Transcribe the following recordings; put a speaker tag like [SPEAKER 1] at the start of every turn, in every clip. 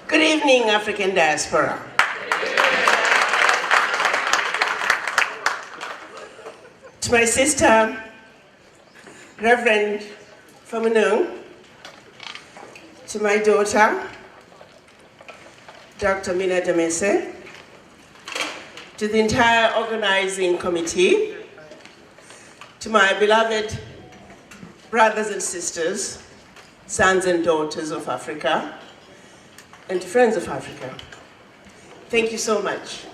[SPEAKER 1] Good evening, African Diaspora. To my sister, Reverend Famunung, to my daughter, Dr. Mina Demese, to the entire organizing committee, to my beloved brothers and sisters, sons and daughters of Africa, and to friends of Africa. Thank you so much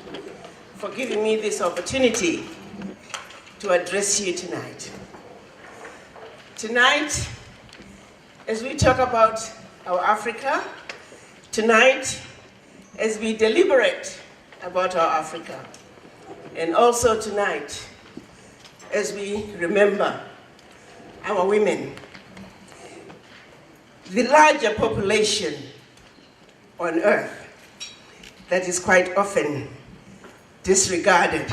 [SPEAKER 1] for giving me this opportunity to address you tonight. Tonight, as we talk about our Africa, tonight, as we deliberate about our Africa, and also tonight, as we remember our women, the larger population on earth that is quite often disregarded.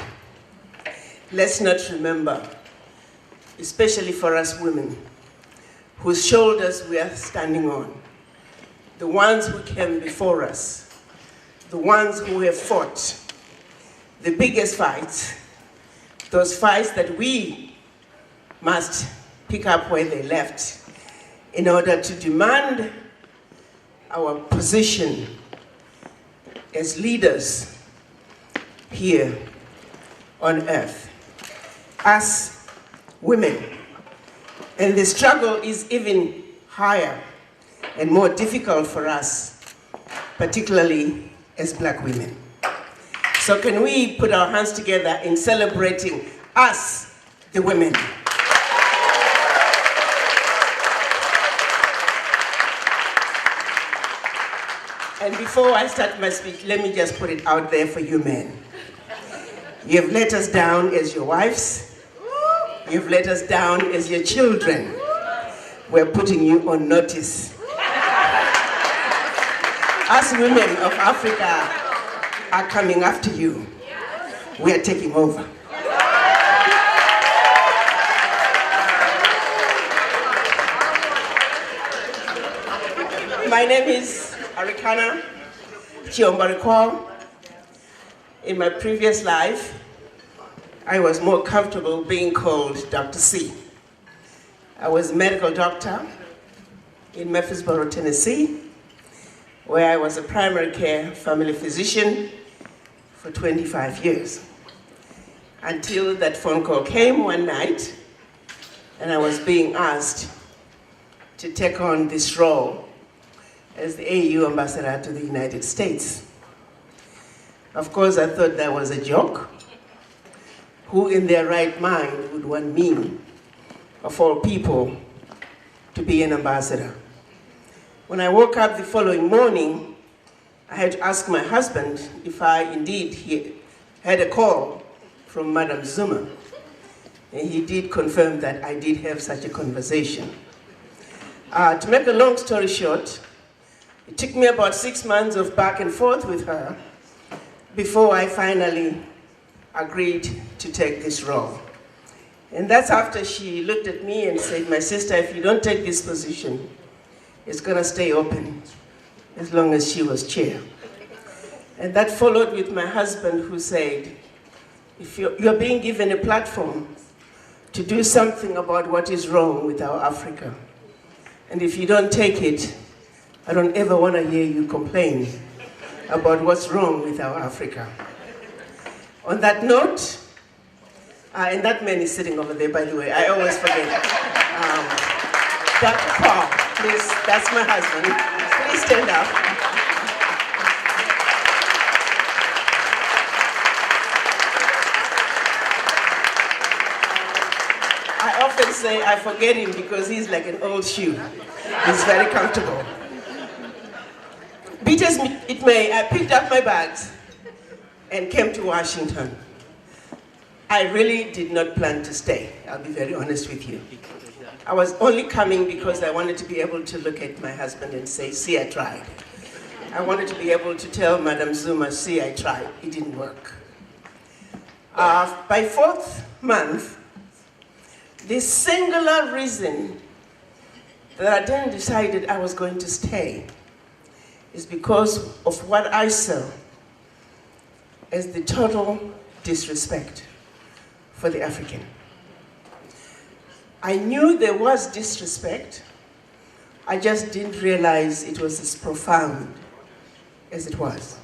[SPEAKER 1] Let's not remember, especially for us women, whose shoulders we are standing on, the ones who came before us, the ones who have fought the biggest fights, those fights that we must pick up where they left in order to demand our position as leaders here on earth, as women. And the struggle is even higher and more difficult for us, particularly as Black women. So can we put our hands together in celebrating us, the women? And before I start my speech, let me just put it out there for you men. You have let us down as your wives. You have let us down as your children. We're putting you on notice. Us women of Africa are coming after you. We are taking over. My name is Arikana Chiombarikwa. In my previous life, I was more comfortable being called Dr. C. I was a medical doctor in Murfreesboro, Tennessee, where I was a primary care family physician for 25 years. Until that phone call came one night, and I was being asked to take on this role as the AU ambassador to the United States. Of course, I thought that was a joke. Who in their right mind would want me, of all people, to be an ambassador? When I woke up the following morning, I had to ask my husband if I indeed had a call from Madam Zuma. And he did confirm that I did have such a conversation. To make a long story short, it took me about 6 months of back and forth with her before I finally agreed to take this role. And that's after she looked at me and said, my sister, if you don't take this position, it's gonna stay open as long as she was chair. And that followed with my husband, who said, if you're being given a platform to do something about what is wrong with our Africa, and if you don't take it, I don't ever want to hear you complain about what's wrong with our Africa. On that note, and that man is sitting over there, by the way, I always forget. Dr. Paul, please, that's my husband. Please stand up. I often say I forget him because he's like an old shoe. He's very comfortable. Be it as it may, I picked up my bags and came to Washington. I really did not plan to stay, I'll be very honest with you. I was only coming because I wanted to be able to look at my husband and say, see, I tried. I wanted to be able to tell Madam Zuma, see, I tried, it didn't work. By 4th month, the singular reason that I then decided I was going to stay is because of what I saw as the total disrespect for the African. I knew there was disrespect, I just didn't realize it was as profound as it was.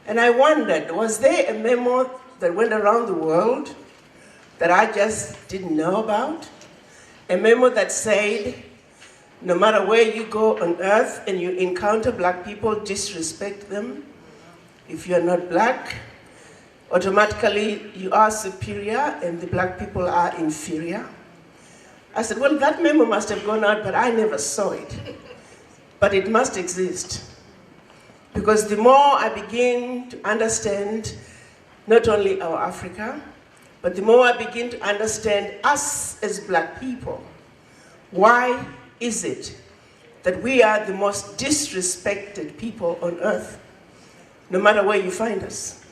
[SPEAKER 1] And I wondered, was there a memo that went around the world that I just didn't know about? A memo that said, no matter where you go on earth and you encounter black people, disrespect them. If you're not black, automatically you are superior and the black people are inferior. I said, well, that memo must have gone out, but I never saw it. But it must exist. Because the more I begin to understand not only our Africa, but the more I begin to understand us as black people, why is it that we are the most disrespected people on earth, no matter where you find us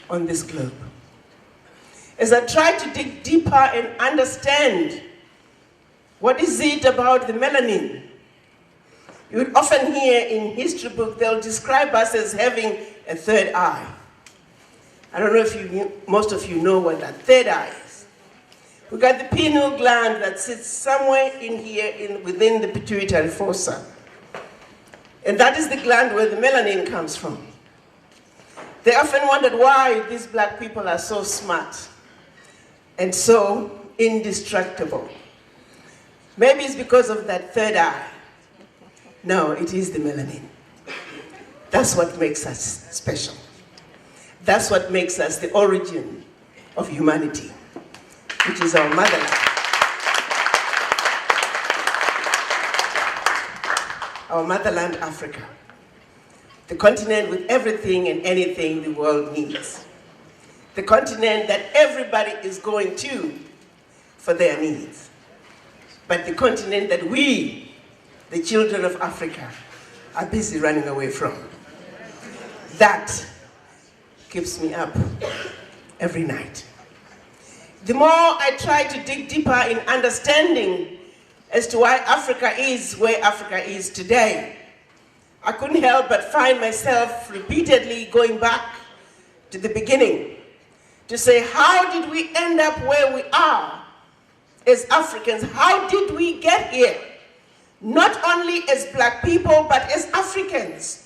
[SPEAKER 1] on this globe? As I try to dig deeper and understand what is it about the melanin, you would often hear in history books, they'll describe us as having a third eye. I don't know if most of you know what that third eye is. We've got the pineal gland that sits somewhere in here within the pituitary fossa. And that is the gland where the melanin comes from. They often wondered why these black people are so smart and so indestructible. Maybe it's because of that third eye. No, it is the melanin. That's what makes us special. That's what makes us the origin of humanity, which is our motherland. Our motherland, Africa. The continent with everything and anything the world needs. The continent that everybody is going to for their needs. But the continent that we, the children of Africa, are busy running away from. That keeps me up every night. The more I try to dig deeper in understanding as to why Africa is where Africa is today, I couldn't help but find myself repeatedly going back to the beginning to say, how did we end up where we are as Africans? How did we get here? Not only as black people, but as Africans.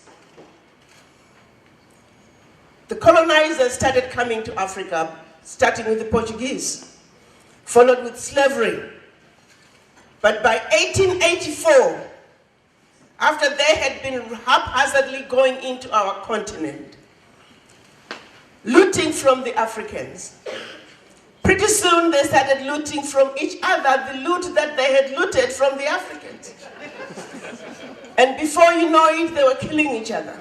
[SPEAKER 1] The colonizers started coming to Africa, starting with the Portuguese, followed with slavery. But by 1884, after they had been haphazardly going into our continent, looting from the Africans, pretty soon they started looting from each other the loot that they had looted from the Africans. And before you know it, they were killing each other.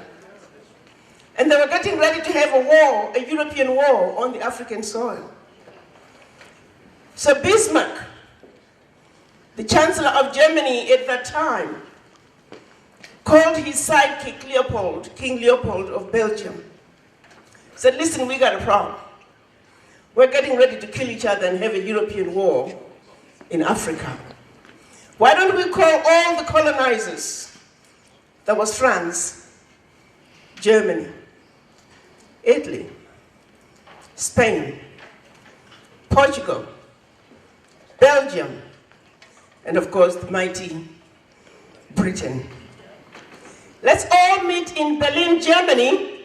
[SPEAKER 1] And they were getting ready to have a war, a European war on the African soil. So Bismarck, the Chancellor of Germany at that time, called his sidekick Leopold, King Leopold of Belgium, said, listen, we got a problem. We're getting ready to kill each other and have a European war in Africa. Why don't we call all the colonizers? That was France, Germany, Italy, Spain, Portugal, Belgium, and of course the mighty Britain. Let's all meet in Berlin, Germany,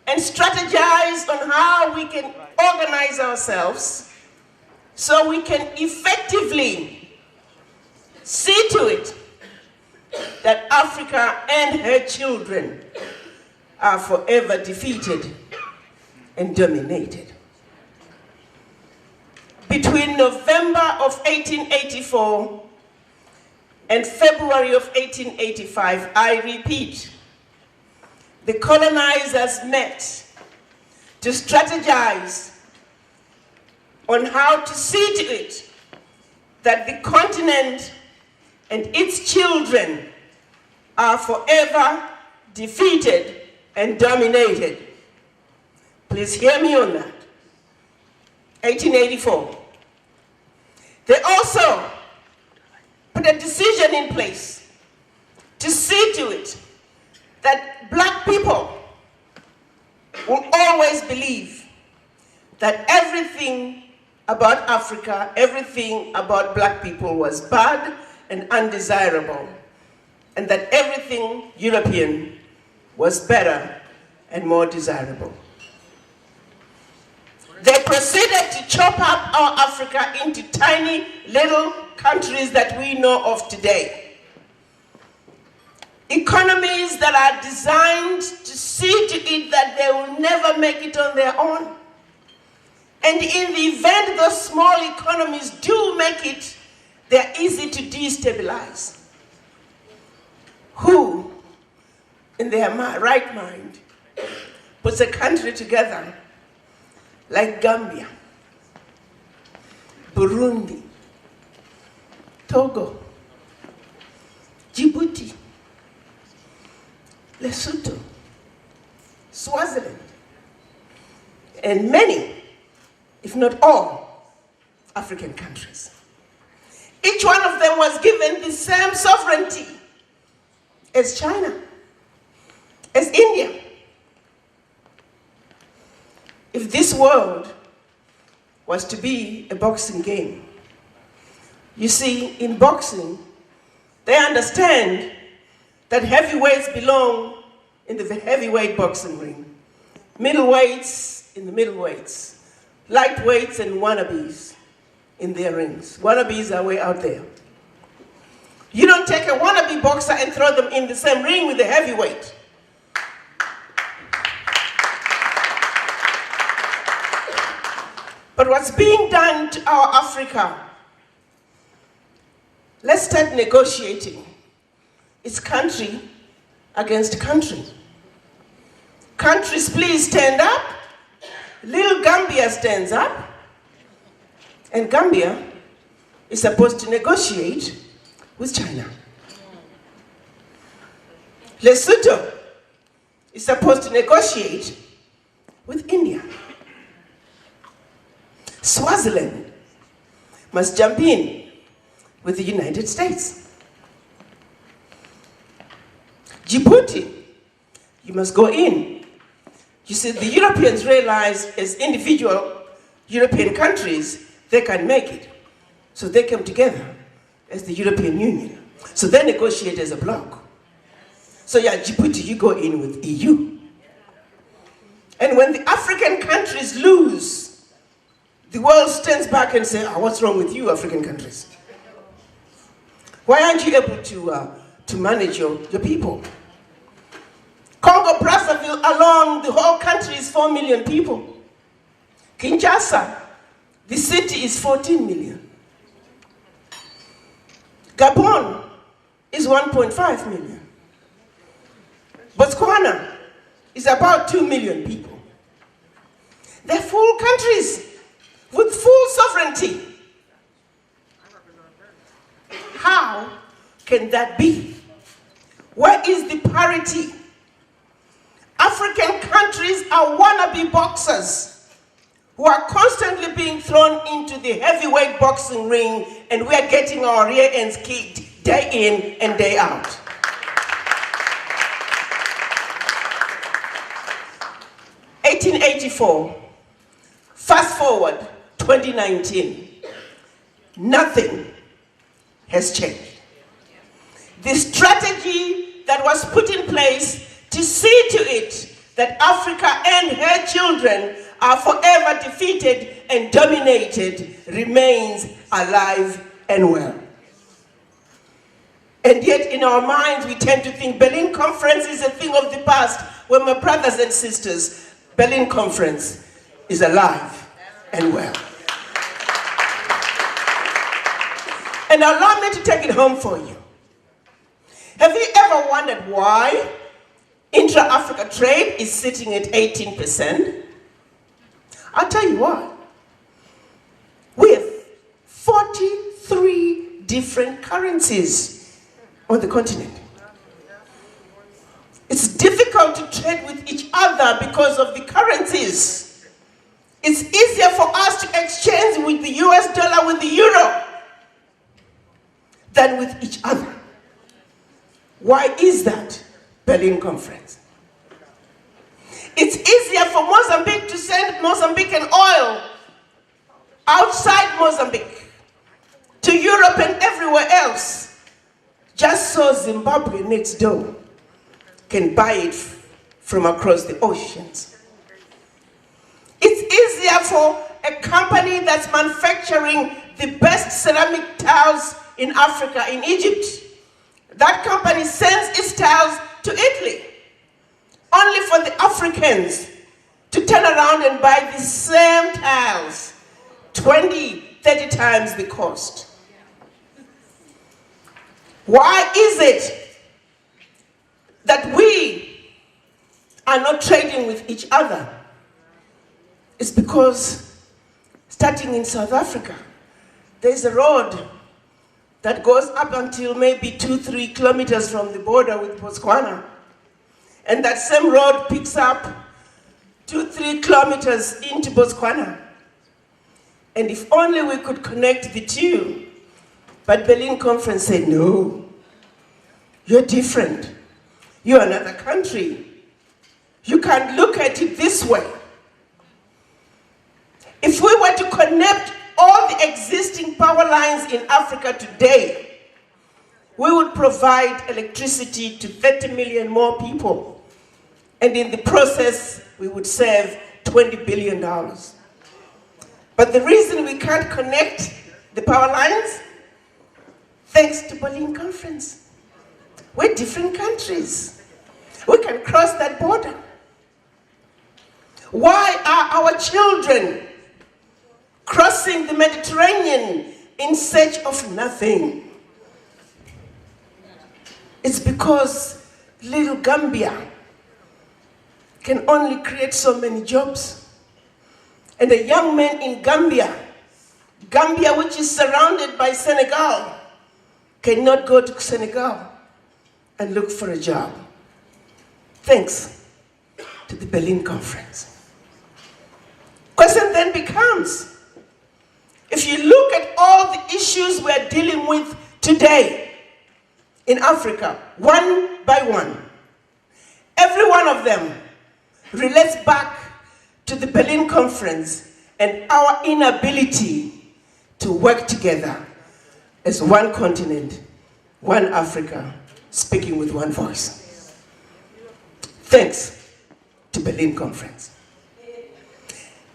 [SPEAKER 1] and strategize on how we can organize ourselves so we can effectively see to it that Africa and her children are forever defeated and dominated. Between November of 1884 and February of 1885, I repeat, the colonizers met to strategize on how to see to it that the continent and its children are forever defeated and dominated. Please hear me on that. 1884. They also put a decision in place to see to it that black people will always believe that everything about Africa, everything about black people was bad and undesirable, and that everything European was better and more desirable. They proceeded to chop up our Africa into tiny little countries that we know of today. Economies that are designed to see to it that they will never make it on their own. And in the event those small economies do make it, they're easy to destabilize. Who, in their right mind, puts a country together like Gambia, Burundi, Togo, Djibouti, Lesotho, Swaziland, and many, if not all, African countries. Each one of them was given the same sovereignty as China, as India. If this world was to be a boxing game, you see, in boxing, they understand that heavyweights belong in the heavyweight boxing ring, middleweights in the middleweights, lightweights and wannabes in their rings. Wannabes are way out there. You don't take a wannabe boxer and throw them in the same ring with the heavyweight. But what's being done to our Africa? Let's start negotiating. It's country against country. Countries, please stand up. Little Gambia stands up. And Gambia is supposed to negotiate with China. Lesotho is supposed to negotiate with India. Swaziland must jump in with the United States. Djibouti, you must go in. You see, the Europeans realized as individual European countries, they can make it. So they came together as the European Union. So they negotiate as a bloc. So yeah, Djibouti, you go in with EU. And when the African countries lose, the world stands back and says, what's wrong with you, African countries? Why aren't you able to manage your people? Congo-Brazzaville alone, the whole country is 4 million people. Kinshasa, the city is 14 million. Gabon is 1.5 million. Botswana is about 2 million people. They're full countries with full sovereignty. How can that be? Where is the parity? African countries are wannabe boxers who are constantly being thrown into the heavyweight boxing ring, and we are getting our rear ends kicked day in and day out. (1884). Fast forward 2019. Nothing has changed. The strategy that was put in place to see to it that Africa and her children are forever defeated and dominated remains alive and well. And yet in our minds we tend to think Berlin Conference is a thing of the past. Well, my brothers and sisters, Berlin Conference is alive and well. And allow me to take it home for you. Have you ever wondered why intra-Africa trade is sitting at 18%? I'll tell you why. We have 43 different currencies on the continent. It's difficult to trade with each other because of the currencies. It's easier for us to exchange with the US dollar with the euro. The than with each other. Why is that? Berlin Conference. It's easier for Mozambique to send Mozambican oil outside Mozambique to Europe and everywhere else, just so Zimbabwe next door can buy it from across the oceans. It's easier for a company that's manufacturing the best ceramic tiles in Africa, in Egypt. That company sends its tiles to Italy, only for the Africans to turn around and buy the same tiles, 20, 30 times the cost. Why is it that we are not trading with each other? It's because, starting in South Africa, there's a road that goes up until maybe 2-3 kilometers from the border with Botswana. And that same road picks up 2-3 kilometers into Botswana. And if only we could connect the two. But Berlin Conference said, no, you're different. You're another country. You can't look at it this way. If we were to connect all the existing power lines in Africa today, we would provide electricity to 30 million more people. And in the process, we would save $20 billion. But the reason we can't connect the power lines, thanks to Berlin Conference. We're different countries. We can cross that border. Why are our children crossing the Mediterranean in search of nothing? It's because little Gambia can only create so many jobs. And a young man in Gambia, which is surrounded by Senegal, cannot go to Senegal and look for a job. Thanks to the Berlin Conference. Question then becomes, if you look at all the issues we're dealing with today in Africa, one by one, every one of them relates back to the Berlin Conference and our inability to work together as one continent, one Africa, speaking with one voice. Thanks to Berlin Conference.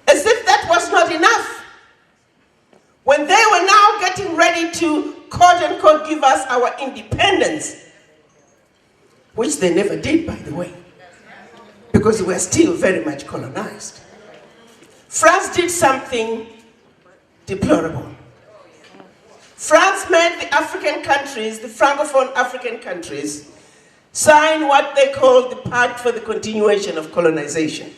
[SPEAKER 1] As if that was not enough, when they were now getting ready to, quote unquote, give us our independence, which they never did, by the way, because we were still very much colonized, France did something deplorable. France made the African countries, the Francophone African countries, sign what they called the Pact for the Continuation of Colonization.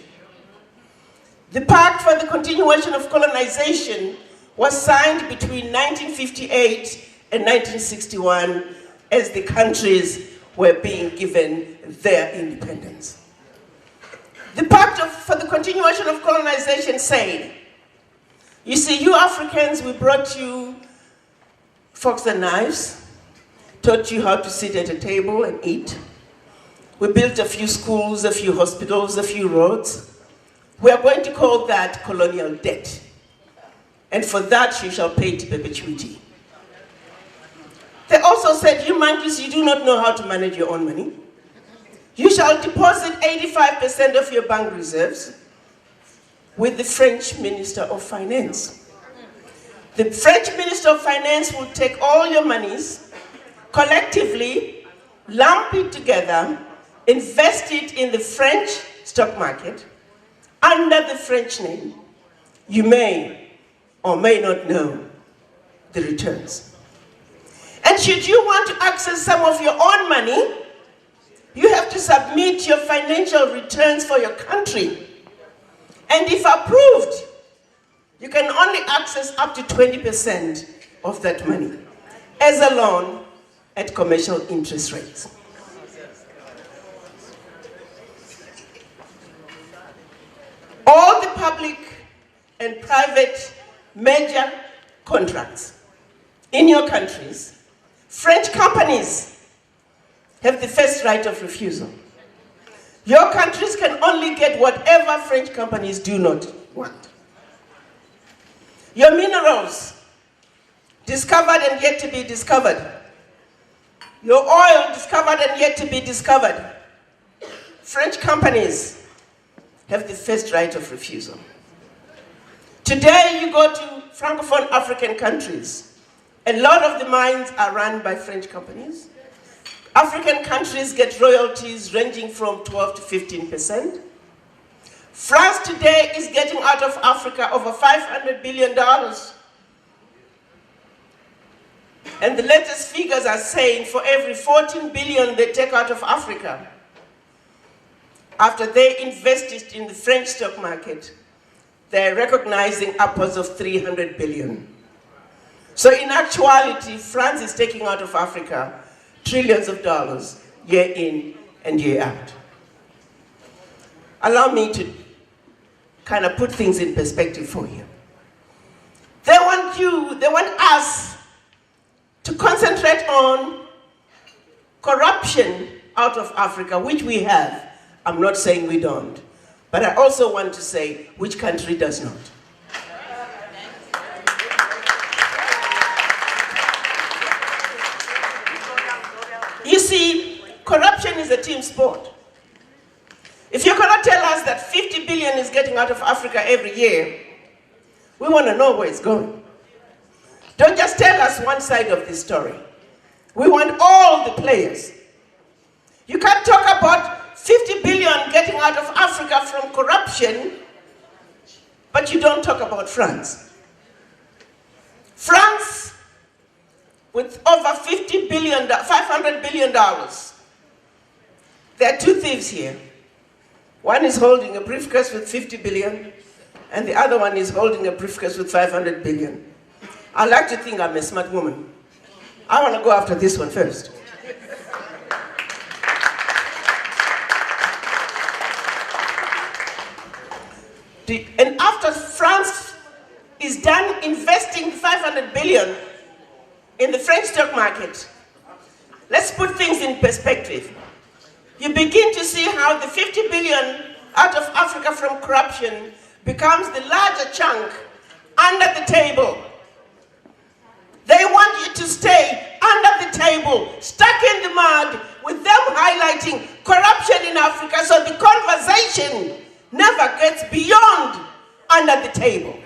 [SPEAKER 1] The Pact for the Continuation of Colonization was signed between 1958 and 1961 as the countries were being given their independence. The Pact for the Continuation of Colonization said, you see, you Africans, we brought you forks and knives, taught you how to sit at a table and eat. We built a few schools, a few hospitals, a few roads. We are going to call that colonial debt. And for that, you shall pay to perpetuity. They also said, you monkeys, you do not know how to manage your own money. You shall deposit 85% of your bank reserves with the French Minister of Finance. The French Minister of Finance will take all your monies, collectively lump it together, invest it in the French stock market under the French name. You may or may not know the returns. And should you want to access some of your own money, you have to submit your financial returns for your country. And if approved, you can only access up to 20% of that money as a loan at commercial interest rates. All the public and private major contracts in your countries French companies have the first right of refusal. Your countries can only get whatever French companies do not want. Your minerals, discovered and yet to be discovered. Your oil, discovered and yet to be discovered. French companies have the first right of refusal. Today, you go to Francophone African countries, a lot of the mines are run by French companies. African countries get royalties ranging from 12 to 15%. France today is getting out of Africa over $500 billion. And the latest figures are saying for every 14 billion they take out of Africa, after they invested in the French stock market, they're recognizing upwards of 300 billion. So in actuality, France is taking out of Africa trillions of dollars year in and year out. Allow me to kind of put things in perspective for you. They want us to concentrate on corruption out of Africa, which we have. I'm not saying we don't, but I also want to say which country does not. You see, corruption is a team sport. If you cannot tell us that 50 billion is getting out of Africa every year, we want to know where it's going. Don't just tell us one side of the story. We want all the players. You can't talk about 50 billion getting out of Africa from corruption, but you don't talk about France. France, with over $500 billion. There are two thieves here. One is holding a briefcase with 50 billion, and the other one is holding a briefcase with 500 billion. I like to think I'm a smart woman. I want to go after this one first. And after France is done investing 500 billion in the French stock market, let's put things in perspective. You begin to see how the 50 billion out of Africa from corruption becomes the larger chunk under the table. They want you to stay under the table, stuck in the mud, with them highlighting corruption in Africa, so the conversation never gets beyond under the table.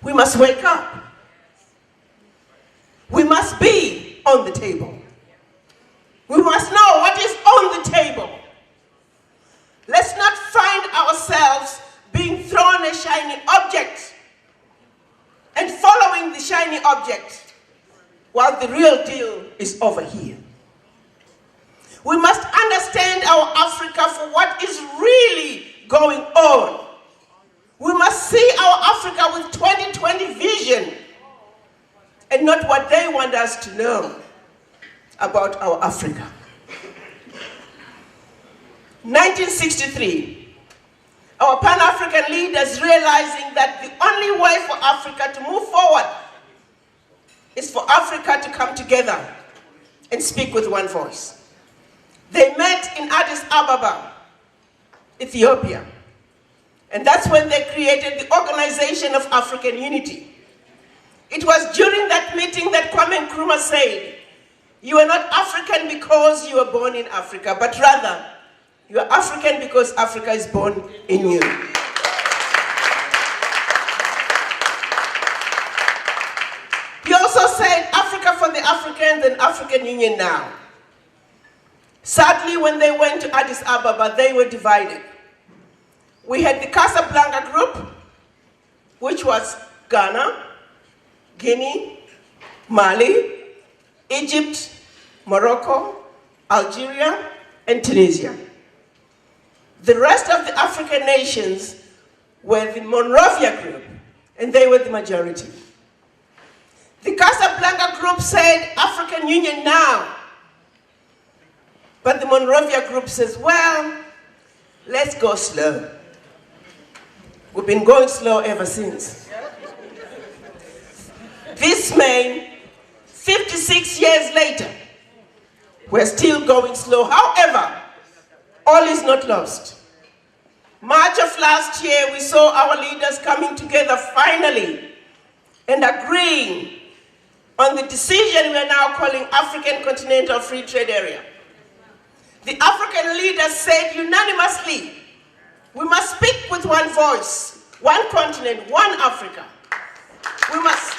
[SPEAKER 1] We must wake up. We must be on the table. We must know what is on the table. Let's not find ourselves being thrown a shiny object and following the shiny object while the real deal is over here. We must understand our Africa for what is really going on. We must see our Africa with 2020 vision and not what they want us to know about our Africa. 1963, our Pan-African leaders realizing that the only way for Africa to move forward is for Africa to come together and speak with one voice. They met in Addis Ababa, Ethiopia, and that's when they created the Organization of African Unity. It was during that meeting that Kwame Nkrumah said, "You are not African because you were born in Africa, but rather, you are African because Africa is born in you." He also said, "Africa for the Africans and African Union now." Sadly, when they went to Addis Ababa, they were divided. We had the Casablanca group, which was Ghana, Guinea, Mali, Egypt, Morocco, Algeria, and Tunisia. The rest of the African nations were the Monrovia group, and they were the majority. The Casablanca group said, "African Union now." But the Monrovia group says, "Well, let's go slow." We've been going slow ever since. This May, 56 years later, we're still going slow. However, all is not lost. March of last year, we saw our leaders coming together finally and agreeing on the decision we are now calling African Continental Free Trade Area. The African leaders said unanimously, we must speak with one voice, one continent, one Africa. We must.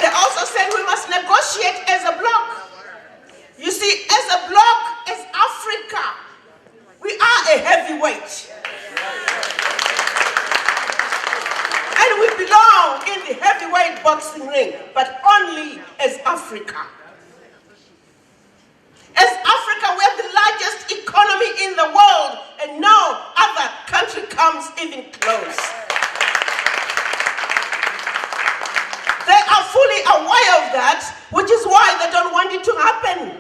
[SPEAKER 1] They also said we must negotiate as a bloc. You see, as a bloc, as Africa, we are a heavyweight. And we belong in the heavyweight boxing ring, but only as Africa. As Africa, we're the largest economy in the world, and no other country comes even close. They are fully aware of that, which is why they don't want it to happen.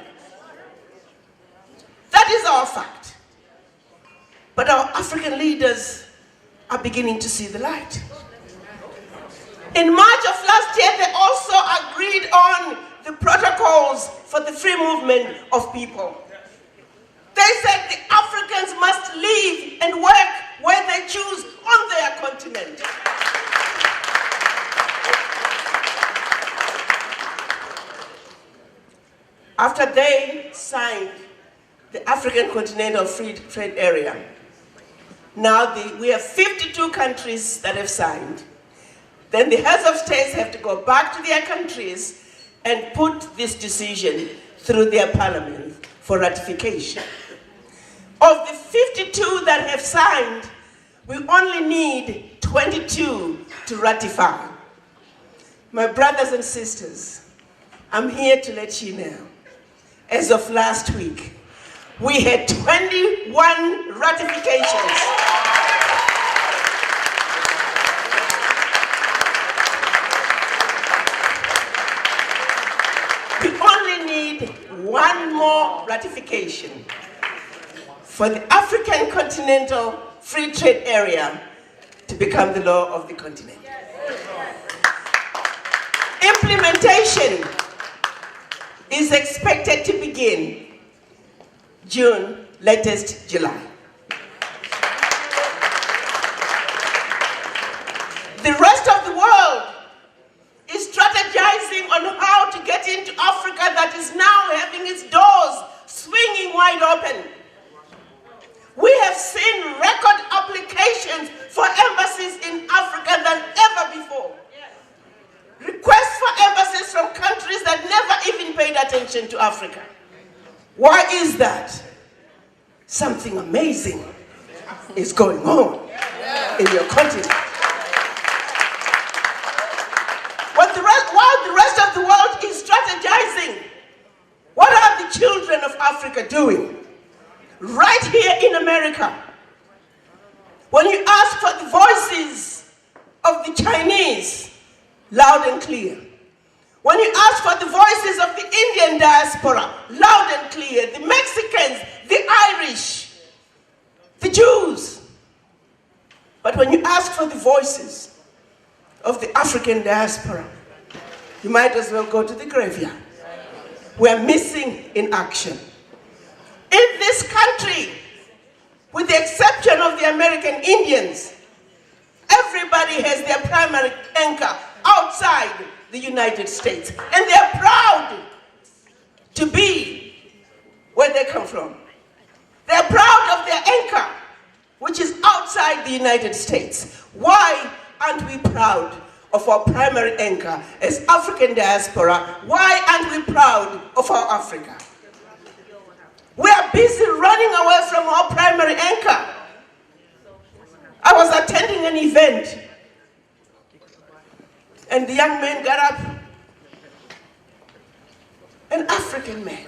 [SPEAKER 1] That is our fact. But our African leaders are beginning to see the light. In March of last year, they also agreed on the protocols for the free movement of people. They said the Africans must live and work where they choose on their continent. After they signed the African Continental Free Trade Area, now we have 52 countries that have signed. Then the heads of states have to go back to their countries and put this decision through their parliament for ratification. Of the 52 that have signed, we only need 22 to ratify. My brothers and sisters, I'm here to let you know, as of last week, we had 21 ratifications. We only need one more ratification for the African Continental Free Trade Area to become the law of the continent. Implementation is expected to begin June, latest July. The rest of the world is strategizing on how to get into Africa that is now having its doors swinging wide open. We have seen record applications for embassies in Africa than ever before. Requests for embassies from countries that never even paid attention to Africa. Why is that? Something amazing is going on in your continent. While the rest of the world is strategizing, what are the children of Africa doing? Right here in America, when you ask for the voices of the Chinese, loud and clear. When you ask for the voices of the Indian diaspora, loud and clear. The Mexicans, the Irish, the Jews. But when you ask for the voices of the African diaspora, you might as well go to the graveyard. We're missing in action. In this country, with the exception of the American Indians, everybody has their primary anchor outside the United States. And they're proud to be where they come from. They're proud of their anchor, which is outside the United States. Why aren't we proud of our primary anchor as African diaspora? Why aren't we proud of our Africa? We are busy running away from our primary anchor. I was attending an event, and the young man got up, an African man,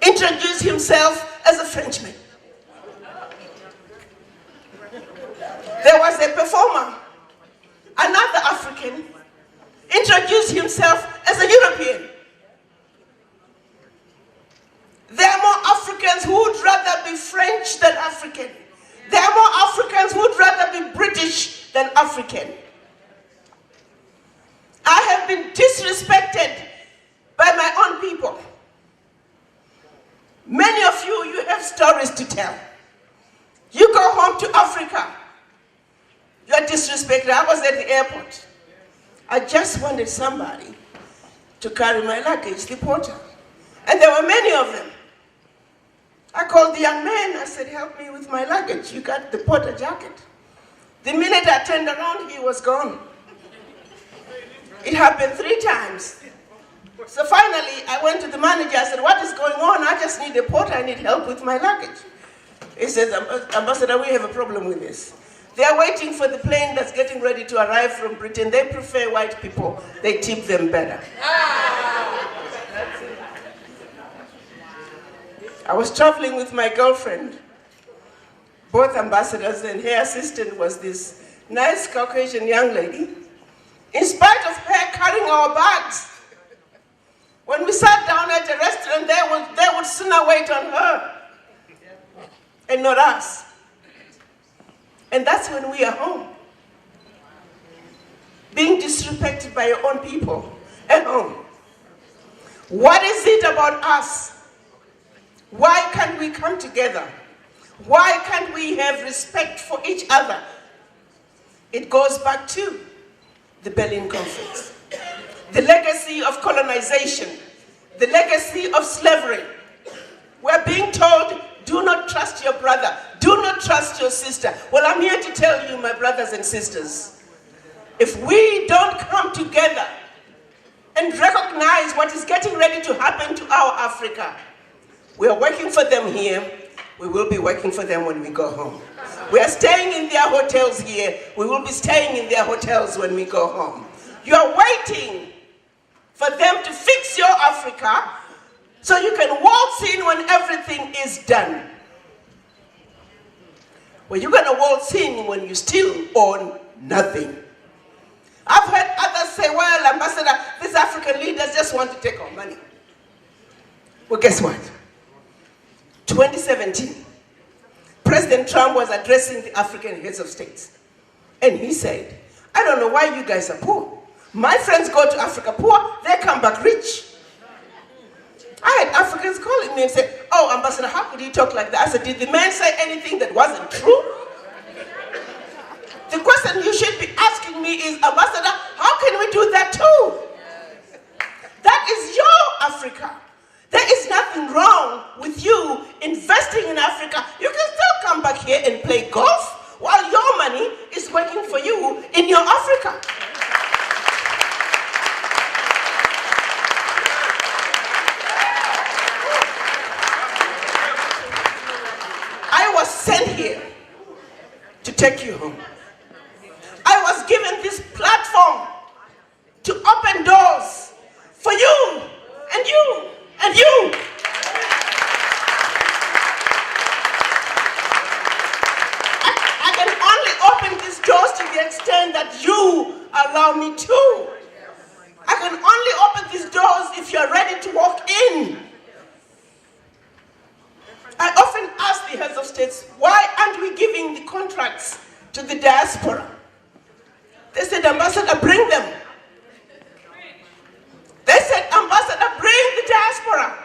[SPEAKER 1] introduced himself as a Frenchman. There was a performer, another African, introduced himself as a European. There are more Africans who would rather be French than African. There are more Africans who would rather be British than African. stories to tell. You go home to Africa, you're disrespected. I was at the airport. I just wanted somebody to carry my luggage, the porter. And there were many of them. I called the young man, I said, help me with my luggage. You got the porter jacket. The minute I turned around, he was gone. It happened 3 times. So finally, I went to the manager, I said, what is going on? I just need a porter, I need help with my luggage. He says, Ambassador, we have a problem with this. They are waiting for the plane that's getting ready to arrive from Britain. They prefer white people. They tip them better. I was traveling with my girlfriend. Both ambassadors, and her assistant was this nice Caucasian young lady. In spite of her carrying our bags, when we sat down at a restaurant, they would sooner wait on her and not us. And that's when we are home. Being disrespected by your own people at home. What is it about us? Why can't we come together? Why can't we have respect for each other? It goes back to the Berlin Conference. The legacy of colonization, the legacy of slavery. We're being told, do not trust your brother, do not trust your sister. Well, I'm here to tell you, my brothers and sisters, if we don't come together and recognize what is getting ready to happen to our Africa, we are working for them here, we will be working for them when we go home. We are staying in their hotels here, we will be staying in their hotels when we go home. You are waiting for them to fix your Africa so you can waltz in when everything is done. Well, you're going to waltz in when you still own nothing. I've heard others say, well, Ambassador, these African leaders just want to take our money. Well, guess what? 2017, President Trump was addressing the African heads of states. And he said, I don't know why you guys are poor. My friends go to Africa poor, they come back rich. I had Africans calling me and say, oh, Ambassador, how could you talk like that? I said, did the man say anything that wasn't true? The question you should be asking me is, Ambassador, how can we do that too? That is your Africa. There is nothing wrong with you investing in Africa. You can still come back here and play golf while your money is working for you in your Africa. I was sent here to take you home. I was given this platform to open doors for you and you and you. I can only open these doors to the extent that you allow me to. I can only open these doors if you're ready to walk in. I often ask the heads of states, why aren't we giving the contracts to the diaspora? They said, Ambassador, bring them. They said, Ambassador, bring the diaspora.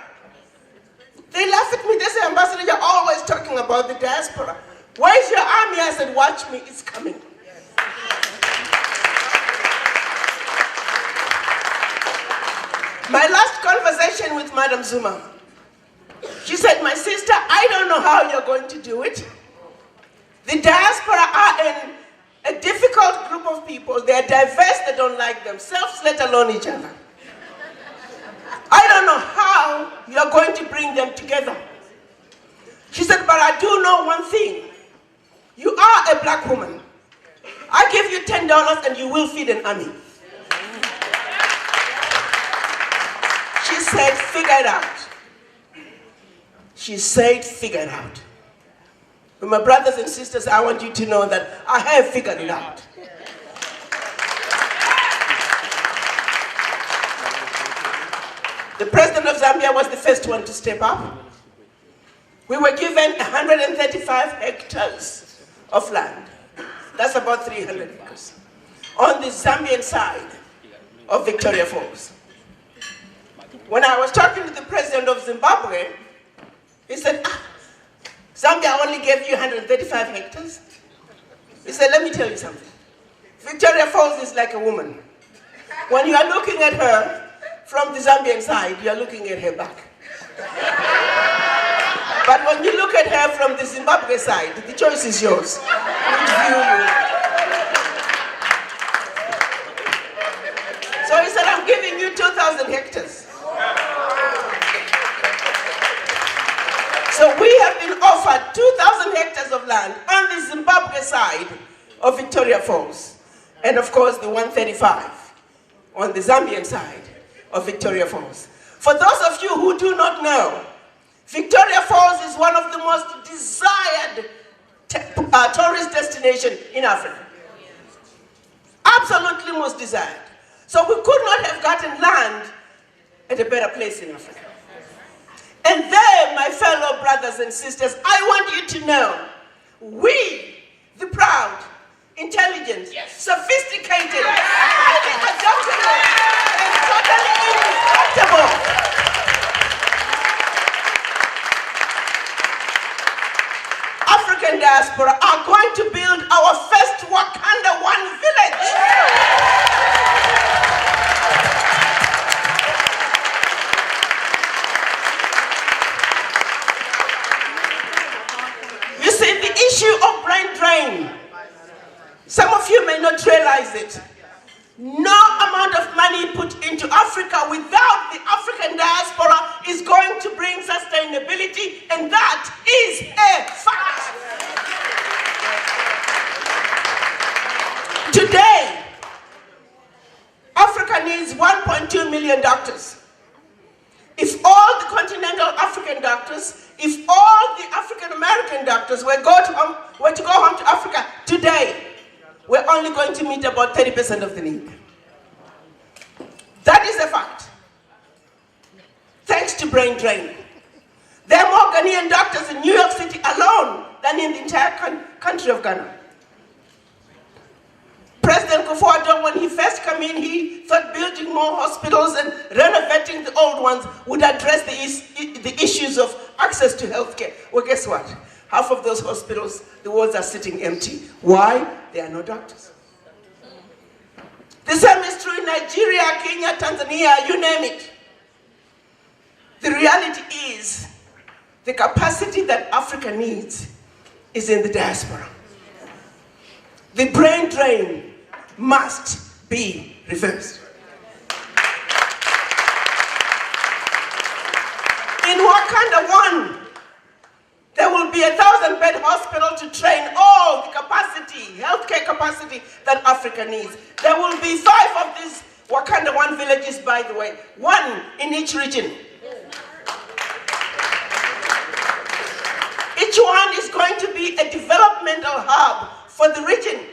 [SPEAKER 1] They laugh at me. They say, Ambassador, you're always talking about the diaspora. Where's your army? I said, watch me, it's coming. My last conversation with Madam Zuma, she said, my sister, I don't know how you're going to do it. The diaspora are a difficult group of people. They're diverse, they don't like themselves, let alone each other. I don't know how you're going to bring them together. She said, but I do know one thing. You are a black woman. I give you $10 and you will feed an army. She said, figure it out. She said, figure it out. But my brothers and sisters, I want you to know that I have figured it out. The president of Zambia was the first one to step up. We were given 135 hectares of land. That's about 300 acres. On the Zambian side of Victoria Falls. When I was talking to the president of Zimbabwe, he said, Zambia only gave you 135 hectares. He said, let me tell you something. Victoria Falls is like a woman. When you are looking at her from the Zambian side, you are looking at her back. But when you look at her from the Zimbabwe side, the choice is yours. Which view you. So he said, I'm giving you 2,000 hectares. So we have been offered 2,000 hectares of land on the Zimbabwe side of Victoria Falls. And of course, the 135 on the Zambian side of Victoria Falls. For those of you who do not know, Victoria Falls is one of the most desired tourist destinations in Africa. Absolutely most desired. So we could not have gotten land at a better place in Africa. And there, my fellow brothers and sisters, I want you to know, we, the proud, intelligent, sophisticated, highly adaptable, and totally indestructible African diaspora are going to build our first Wakanda One village. You see, the issue of brain drain, some of you may not realize it. No amount of money put into Africa without the African diaspora is going to bring sustainability, and that is a fact. Today, Africa needs 1.2 million doctors. If all the continental African doctors, if all the African American doctors were to go home to Africa today, we're only going to meet about 30% of the need. That is a fact. Thanks to brain drain. There are more Ghanaian doctors in New York City alone than in the entire country of Ghana. President Kufuor, when he first came in, he thought building more hospitals and renovating the old ones would address the issues of access to healthcare. Well, guess what? Half of those hospitals, the walls are sitting empty. Why? There are no doctors. The same is true in Nigeria, Kenya, Tanzania, you name it. The reality is the capacity that Africa needs is in the diaspora. The brain drain must be reversed. In Wakanda 1, there will be a 1,000-bed hospital to train all the capacity, healthcare capacity that Africa needs. There will be 5 of these Wakanda 1 villages, by the way, 1 in each region. Each one is going to be a developmental hub for the region.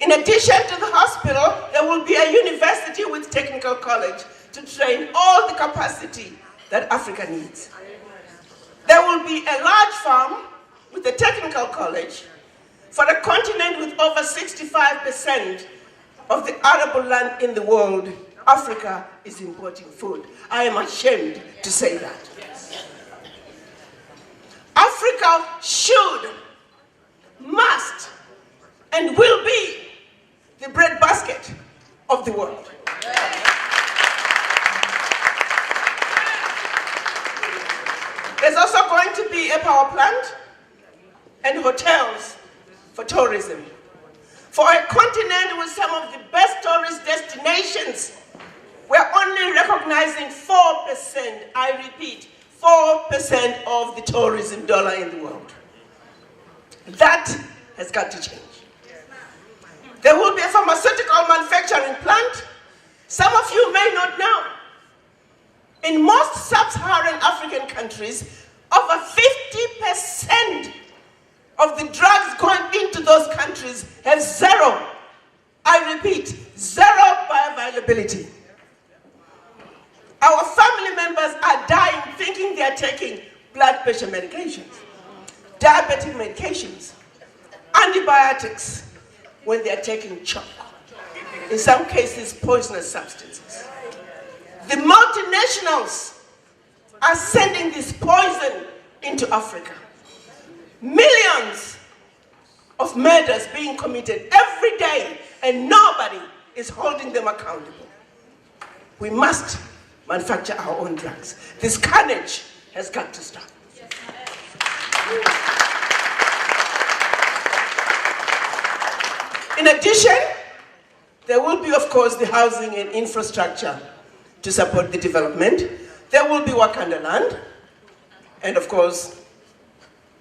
[SPEAKER 1] In addition to the hospital, there will be a university with technical college to train all the capacity that Africa needs. There will be a large farm with a technical college for a continent with over 65% of the arable land in the world. Africa is importing food. I am ashamed to say that. Africa should, must, and will be the breadbasket of the world. There's also going to be a power plant and hotels for tourism. For a continent with some of the best tourist destinations, we're only recognizing 4%, I repeat, 4% of the tourism dollar in the world. That has got to change. There will be a pharmaceutical manufacturing plant. Some of you may not know. In most sub-Saharan African countries, over 50% of the drugs going into those countries have zero, I repeat, zero bioavailability. Our family members are dying thinking they are taking blood pressure medications, diabetic medications, antibiotics, when they are taking chalk. In some cases, poisonous substances. The multinationals are sending this poison into Africa. Millions of murders being committed every day, and nobody is holding them accountable. We must manufacture our own drugs. This carnage has got to stop. In addition, there will be, of course, the housing and infrastructure to support the development. There will be Wakanda land, and of course,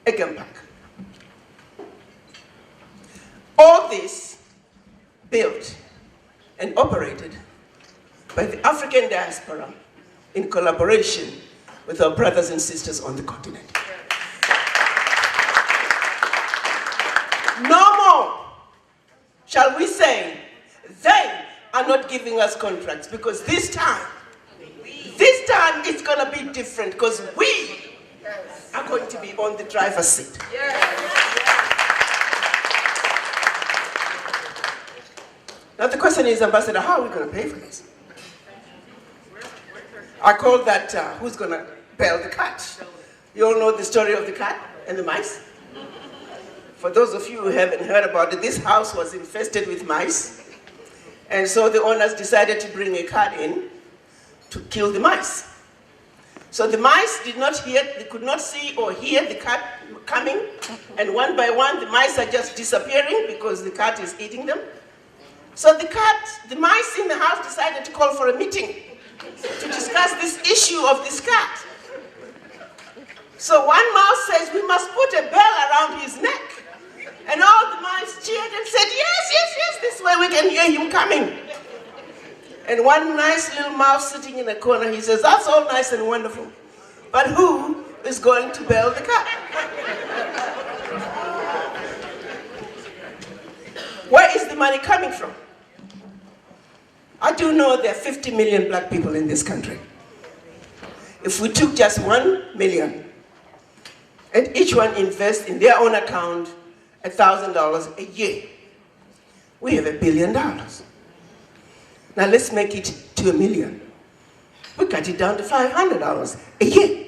[SPEAKER 1] a game park. All this built and operated by the African diaspora in collaboration with our brothers and sisters on the continent. No more shall we say they are not giving us contracts, because this time it's going to be different, because we are going to be on the driver's seat. Now the question is, Ambassador, how are we going to pay for this? I call that who's going to bail the cat. You all know the story of the cat and the mice? For those of you who haven't heard about it, this house was infested with mice. And so the owners decided to bring a cat in to kill the mice. So the mice did not hear, they could not see or hear the cat coming. And one by one, the mice are just disappearing because the cat is eating them. So the mice in the house decided to call for a meeting to discuss this issue of this cat. So one mouse says, we must put a bell around his neck. And all the mice cheered and said, yes, this way we can hear him coming. And one nice little mouse sitting in a corner, he says, that's all nice and wonderful, but who is going to bail the cat? Where is the money coming from? I do know there are 50 million black people in this country. If we took just 1 million and each one invest in their own account $1,000 a year, we have $1 billion. Now let's make it to $1 million. We cut it down to $500 a year.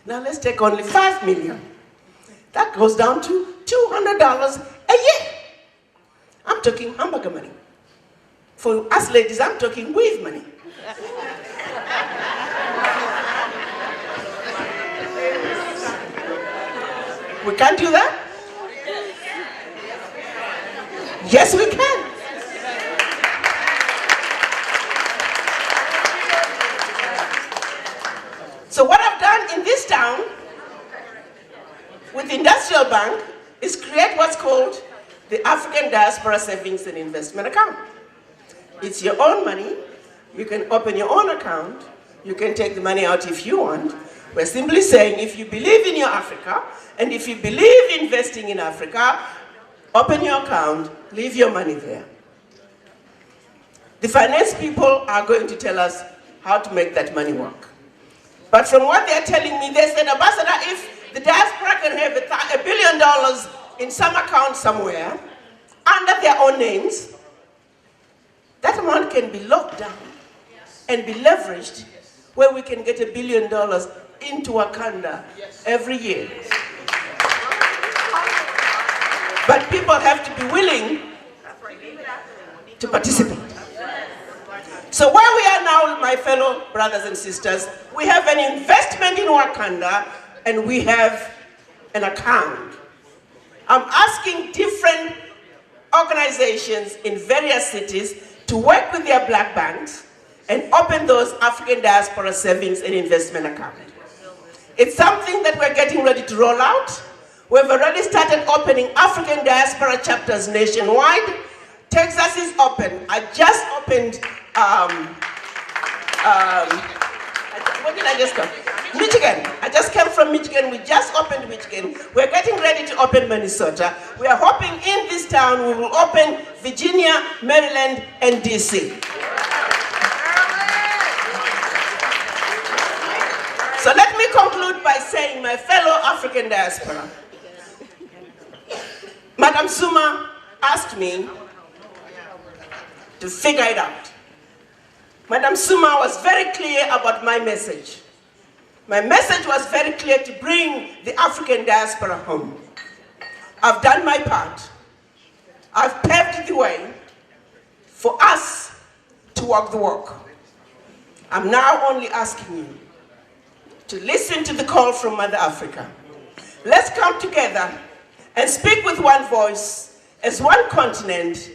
[SPEAKER 1] Now let's take only 5 million. That goes down to $200 a year. I'm talking hamburger money. For us ladies, I'm talking weave money. We can't do that? Yes, we can. So what I've done in this town with the Industrial Bank is create what's called the African Diaspora Savings and Investment Account. It's your own money. You can open your own account. You can take the money out if you want. We're simply saying, if you believe in your Africa, and if you believe investing in Africa, open your account, leave your money there. The finance people are going to tell us how to make that money work. But from what they're telling me, they said, Ambassador, if the diaspora can have $1 billion in some account somewhere, under their own names, that amount can be locked down and be leveraged, where we can get $1 billion into Wakanda every year. But people have to be willing to participate. So where we are now, my fellow brothers and sisters, we have an investment in Wakanda and we have an account. I'm asking different organizations in various cities to work with their black banks and open those African Diaspora Savings and Investment accounts. It's something that we're getting ready to roll out. We've already started opening African Diaspora chapters nationwide. Texas is open. I just opened, where did I just come? Michigan. I just came from Michigan. We just opened Michigan. We're getting ready to open Minnesota. We are hoping in this town we will open Virginia, Maryland, and DC. So let me conclude by saying, my fellow African diaspora, Madam Zuma asked me to figure it out. Madam Zuma was very clear about my message. My message was very clear: to bring the African diaspora home. I've done my part. I've paved the way for us to walk the walk. I'm now only asking you to listen to the call from Mother Africa. Let's come together and speak with one voice, as one continent,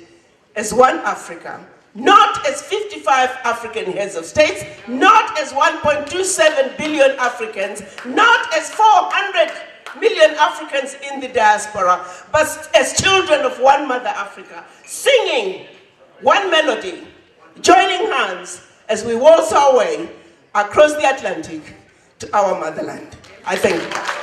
[SPEAKER 1] as one Africa. Not as 55 African heads of states, not as 1.27 billion Africans, not as 400 million Africans in the diaspora, but as children of one Mother Africa, singing one melody, joining hands as we waltz our way across the Atlantic to our motherland. I thank you.